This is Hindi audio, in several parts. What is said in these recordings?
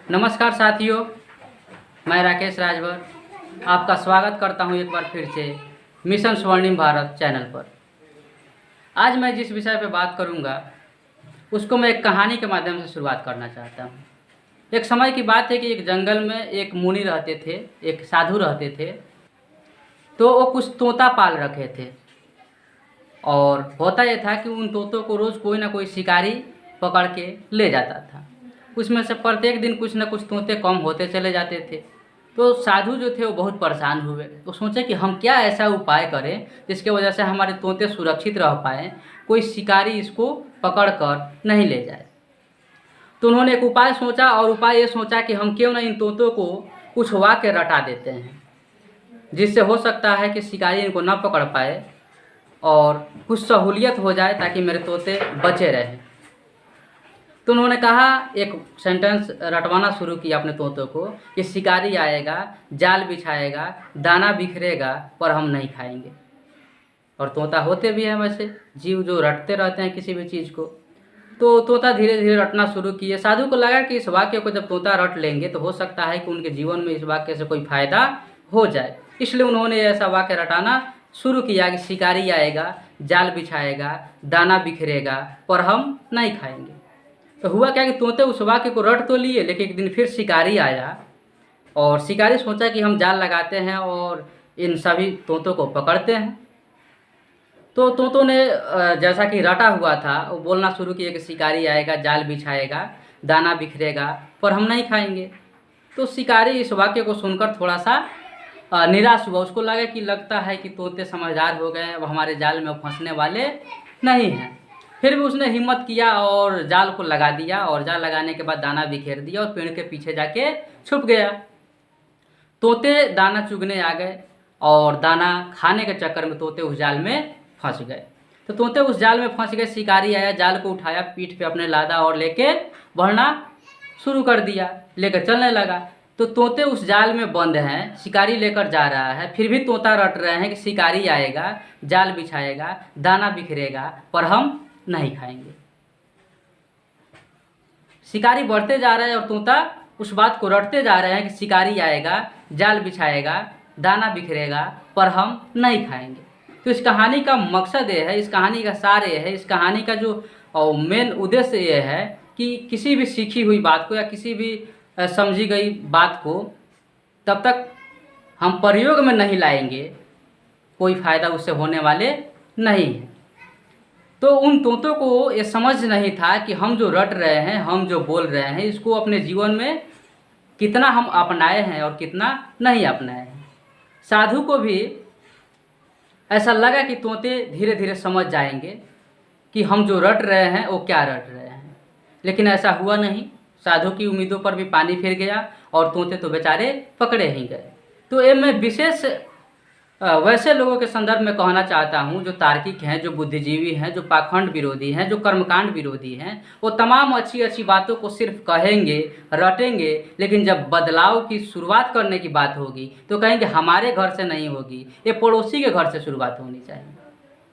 नमस्कार साथियों, मैं राकेश राजभर आपका स्वागत करता हूं एक बार फिर से मिशन स्वर्णिम भारत चैनल पर। आज मैं जिस विषय पर बात करूंगा उसको मैं एक कहानी के माध्यम से शुरुआत करना चाहता हूं। एक समय की बात है कि एक जंगल में एक मुनि रहते थे, एक साधु रहते थे। तो वो कुछ तोता पाल रखे थे और होता यह था कि उन तोतों को रोज़ कोई ना कोई शिकारी पकड़ के ले जाता था। उसमें से प्रत्येक दिन कुछ न कुछ तोते कम होते चले जाते थे। तो साधु जो थे वो बहुत परेशान हुए। तो सोचे कि हम क्या ऐसा उपाय करें जिसके वजह से हमारे तोते सुरक्षित रह पाएँ, कोई शिकारी इसको पकड़ कर नहीं ले जाए। तो उन्होंने एक उपाय सोचा और उपाय ये सोचा कि हम क्यों ना इन तोतों को कुछ वाक्य रटा देते हैं जिससे हो सकता है कि शिकारी इनको ना पकड़ पाए और कुछ सहूलियत हो जाए ताकि मेरे तोते बचे रहें। तो उन्होंने कहा, एक सेंटेंस रटवाना शुरू किया अपने तोतों को कि शिकारी आएगा, जाल बिछाएगा, दाना बिखरेगा, पर हम नहीं खाएंगे। और तोता होते भी हैं वैसे जीव जो रटते रहते हैं किसी भी चीज़ को। तो तोता धीरे धीरे रटना शुरू किए। साधु को लगा कि इस वाक्य को जब तोता रट लेंगे तो हो सकता है कि उनके जीवन में इस वाक्य से कोई फायदा हो जाए। इसलिए उन्होंने ऐसा वाक्य रटाना शुरू किया कि शिकारी आएगा, जाल बिछाएगा, दाना बिखरेगा, पर हम नहीं खाएंगे। तो हुआ क्या कि तोते उस वाक्य को रट तो लिए, लेकिन एक दिन फिर शिकारी आया और शिकारी सोचा कि हम जाल लगाते हैं और इन सभी तोतों को पकड़ते हैं। तो तोतों ने जैसा कि रटा हुआ था वो बोलना शुरू किया कि शिकारी आएगा, जाल बिछाएगा, दाना बिखरेगा, पर हम नहीं खाएंगे। तो शिकारी इस वाक्य को सुनकर थोड़ा सा निराश हुआ। उसको लगा कि लगता है कि तोते समझदार हो गए, अब हमारे जाल में फंसने वाले नहीं हैं। फिर भी उसने हिम्मत किया और जाल को लगा दिया और जाल लगाने के बाद दाना बिखेर दिया और पेड़ के पीछे जाके छुप गया। तोते दाना चुगने आ गए और दाना खाने के चक्कर में तोते उस जाल में फंस गए। तो तोते उस जाल में फंस गए। शिकारी आया, जाल को उठाया, पीठ पे अपने लादा और लेके बढ़ना शुरू कर दिया, लेकर चलने लगा। तो तोते उस जाल में बंद हैं, शिकारी लेकर जा रहा है, फिर भी तोता रट रहे हैं कि शिकारी आएगा, जाल बिछाएगा, दाना बिखरेगा, पर हम नहीं खाएंगे। शिकारी बढ़ते जा रहे हैं और तोता उस बात को रटते जा रहे हैं कि शिकारी आएगा, जाल बिछाएगा, दाना बिखरेगा, पर हम नहीं खाएंगे। तो इस कहानी का मकसद ये है, इस कहानी का सार ये है, इस कहानी का जो मेन उद्देश्य ये है कि किसी भी सीखी हुई बात को या किसी भी समझी गई बात को तब तक हम प्रयोग में नहीं लाएंगे, कोई फ़ायदा उससे होने वाले नहीं है। तो उन तोतों को ये समझ नहीं था कि हम जो रट रहे हैं, हम जो बोल रहे हैं, इसको अपने जीवन में कितना हम अपनाए हैं और कितना नहीं अपनाए हैं। साधु को भी ऐसा लगा कि तोते धीरे धीरे समझ जाएंगे कि हम जो रट रहे हैं वो क्या रट रहे हैं, लेकिन ऐसा हुआ नहीं। साधु की उम्मीदों पर भी पानी फिर गया और तोते तो बेचारे पकड़े ही गए। तो ये मैं विशेष वैसे लोगों के संदर्भ में कहना चाहता हूँ जो तार्किक हैं, जो बुद्धिजीवी हैं, जो पाखंड विरोधी हैं, जो कर्मकांड विरोधी हैं। वो तमाम अच्छी अच्छी बातों को सिर्फ कहेंगे, रटेंगे, लेकिन जब बदलाव की शुरुआत करने की बात होगी तो कहेंगे हमारे घर से नहीं होगी, ये पड़ोसी के घर से शुरुआत होनी चाहिए।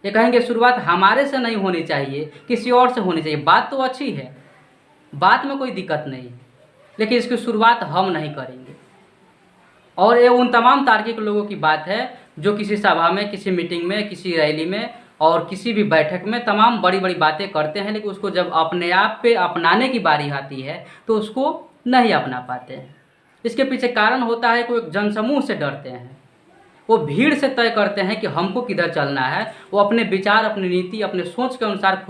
ये कहेंगे शुरुआत हमारे से नहीं होनी चाहिए, किसी और से होनी चाहिए। बात तो अच्छी है, बात में कोई दिक्कत नहीं, लेकिन इसकी शुरुआत हम नहीं करेंगे। और ये उन तमाम तार्किक लोगों की बात है जो किसी सभा में, किसी मीटिंग में, किसी रैली में और किसी भी बैठक में तमाम बड़ी बड़ी बातें करते हैं, लेकिन उसको जब अपने आप पे अपनाने की बारी आती है तो उसको नहीं अपना पाते हैं। इसके पीछे कारण होता है कि वो एक जनसमूह से डरते हैं, वो भीड़ से तय करते हैं कि हमको किधर चलना है। वो अपने विचार, अपनी नीति, अपने सोच के अनुसार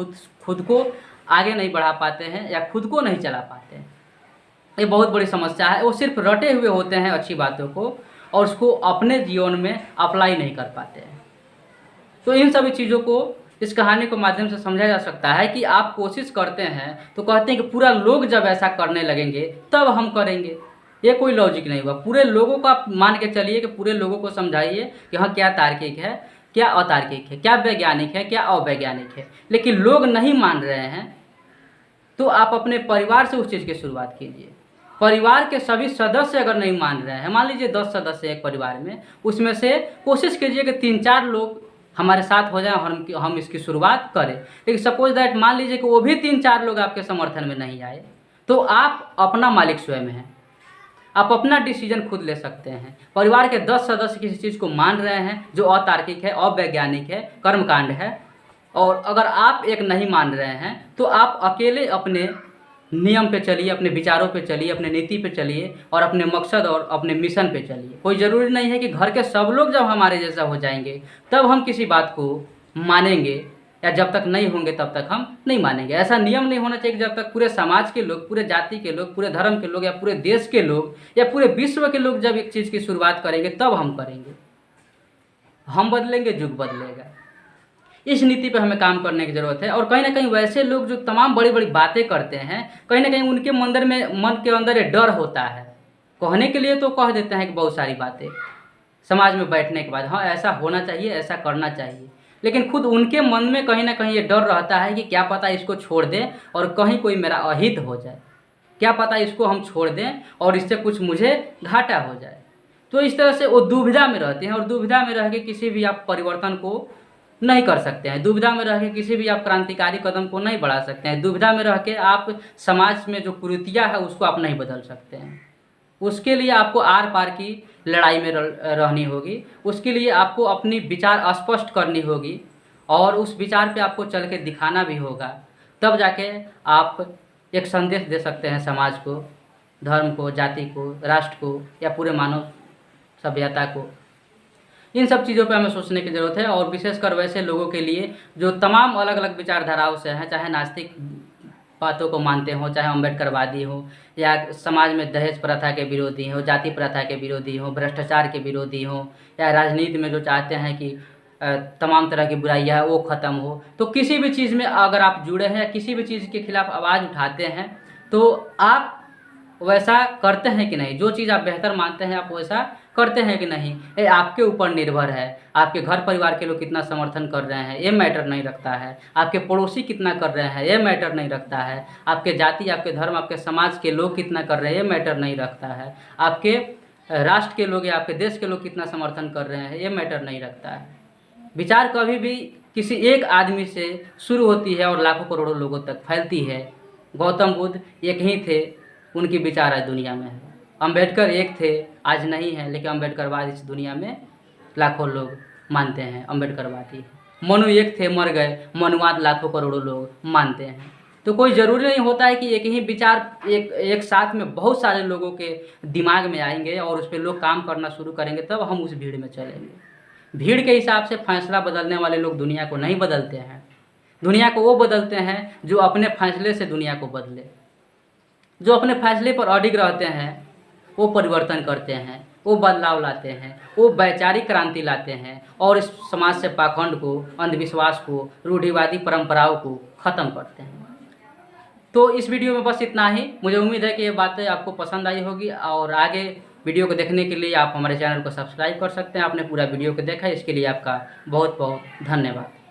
खुद को आगे नहीं बढ़ा पाते हैं या खुद को नहीं चला पाते हैं। ये बहुत बड़ी समस्या है। वो सिर्फ रटे हुए होते हैं अच्छी बातों को और उसको अपने जीवन में अप्लाई नहीं कर पाते हैं। तो इन सभी चीज़ों को इस कहानी के माध्यम से समझा जा सकता है कि आप कोशिश करते हैं तो कहते हैं कि पूरा लोग जब ऐसा करने लगेंगे तब हम करेंगे। ये कोई लॉजिक नहीं हुआ। पूरे लोगों को आप मान के चलिए कि पूरे लोगों को समझाइए कि हाँ क्या तार्किक है, क्या अतार्किक है, क्या वैज्ञानिक है, क्या अवैज्ञानिक है, लेकिन लोग नहीं मान रहे हैं तो आप अपने परिवार से उस चीज़ की शुरुआत कीजिए। परिवार के सभी सदस्य अगर नहीं मान रहे हैं, मान लीजिए 10 सदस्य एक परिवार में, उसमें से कोशिश कीजिए कि 3-4 लोग हमारे साथ हो जाए और हम इसकी शुरुआत करें। लेकिन सपोज दैट मान लीजिए कि वो भी 3-4 लोग आपके समर्थन में नहीं आए, तो आप अपना मालिक स्वयं हैं। आप अपना डिसीजन खुद ले सकते हैं। परिवार के 10 सदस्य किसी चीज़ को मान रहे हैं जो अतार्किक है, अवैज्ञानिक है, कर्मकांड है, और अगर आप एक नहीं मान रहे हैं तो आप अकेले अपने नियम पे चलिए, अपने विचारों पे चलिए, अपने नीति पे चलिए और अपने मकसद और अपने मिशन पे चलिए। कोई ज़रूरी नहीं है कि घर के सब लोग जब हमारे जैसा हो जाएंगे तब हम किसी बात को मानेंगे, या जब तक नहीं होंगे तब तक हम नहीं मानेंगे। ऐसा नियम नहीं होना चाहिए कि जब तक पूरे समाज के लोग, पूरे जाति के लोग, पूरे धर्म के लोग या पूरे देश के लोग या पूरे विश्व के लोग जब एक चीज़ की शुरुआत करेंगे तब हम करेंगे। हम बदलेंगे, युग बदलेगा। इस नीति पे हमें काम करने की ज़रूरत है। और कहीं ना कहीं वैसे लोग जो तमाम बड़ी बड़ी बातें करते हैं, कहीं ना कहीं उनके मन के अंदर ये डर होता है। कहने के लिए तो कह देते हैं कि बहुत सारी बातें समाज में बैठने के बाद, हाँ ऐसा होना चाहिए, ऐसा करना चाहिए, लेकिन खुद उनके मन में कहीं ना कहीं ये डर रहता है कि क्या पता इसको छोड़ दें और कहीं कोई मेरा अहित हो जाए, क्या पता इसको हम छोड़ दें और इससे कुछ मुझे घाटा हो जाए। तो इस तरह से वो दुविधा में रहते हैं, और दुविधा में रह के किसी भी आप परिवर्तन को नहीं कर सकते हैं। दुविधा में रह के किसी भी आप क्रांतिकारी कदम को नहीं बढ़ा सकते हैं। दुविधा में रह के आप समाज में जो कुरीतियाँ है उसको आप नहीं बदल सकते हैं। उसके लिए आपको आर पार की लड़ाई में रहनी होगी। उसके लिए आपको अपनी विचार स्पष्ट करनी होगी और उस विचार पे आपको चल के दिखाना भी होगा। तब जाके आप एक संदेश दे सकते हैं समाज को, धर्म को, जाति को, राष्ट्र को या पूरे मानव सभ्यता को। इन सब चीज़ों पे हमें सोचने की ज़रूरत है, और विशेषकर वैसे लोगों के लिए जो तमाम अलग अलग विचारधाराओं से हैं, चाहे नास्तिक बातों को मानते हों, चाहे अम्बेडकरवादी हो, या समाज में दहेज प्रथा के विरोधी हो, जाति प्रथा के विरोधी हो, भ्रष्टाचार के विरोधी हो, या राजनीति में जो चाहते हैं कि तमाम तरह की बुराइयाँ है वो ख़त्म हो। तो किसी भी चीज़ में अगर आप जुड़े हैं या किसी भी चीज़ के खिलाफ आवाज़ उठाते हैं तो आप वैसा करते हैं कि नहीं, जो चीज़ आप बेहतर मानते हैं आप वैसा करते हैं कि नहीं, ये आपके ऊपर निर्भर है। आपके घर परिवार के लोग कितना समर्थन कर रहे हैं ये मैटर नहीं रखता है, आपके पड़ोसी कितना कर रहे हैं ये मैटर नहीं रखता है, आपके जाति, आपके धर्म, आपके समाज के लोग कितना कर रहे हैं ये मैटर नहीं रखता है, आपके राष्ट्र के लोग या आपके देश के लोग कितना समर्थन कर रहे हैं ये मैटर नहीं रखता है। विचार कभी भी किसी एक आदमी से शुरू होती है और लाखों करोड़ों लोगों तक फैलती है। गौतम बुद्ध एक ही थे, उनकी विचार आज दुनिया में है। अम्बेडकर एक थे, आज नहीं है, लेकिन अम्बेडकरवाद इस दुनिया में लाखों लोग मानते हैं अम्बेडकरवादी। मनु एक थे, मर गए, मनुवाद लाखों करोड़ों लोग मानते हैं। तो कोई ज़रूरी नहीं होता है कि एक ही विचार एक साथ में बहुत सारे लोगों के दिमाग में आएंगे और उस पर लोग काम करना शुरू करेंगे तब हम उस भीड़ में चलेंगे। भीड़ के हिसाब से फैसला बदलने वाले लोग दुनिया को नहीं बदलते हैं। दुनिया को वो बदलते हैं जो अपने फैसले से दुनिया को बदले। जो अपने फैसले पर अडिग रहते हैं वो परिवर्तन करते हैं, वो बदलाव लाते हैं, वो वैचारिक क्रांति लाते हैं और इस समाज से पाखंड को, अंधविश्वास को, रूढ़िवादी परंपराओं को ख़त्म करते हैं। तो इस वीडियो में बस इतना ही। मुझे उम्मीद है कि ये बातें आपको पसंद आई होगी, और आगे वीडियो को देखने के लिए आप हमारे चैनल को सब्सक्राइब कर सकते हैं। आपने पूरा वीडियो को देखा, इसके लिए आपका बहुत बहुत धन्यवाद।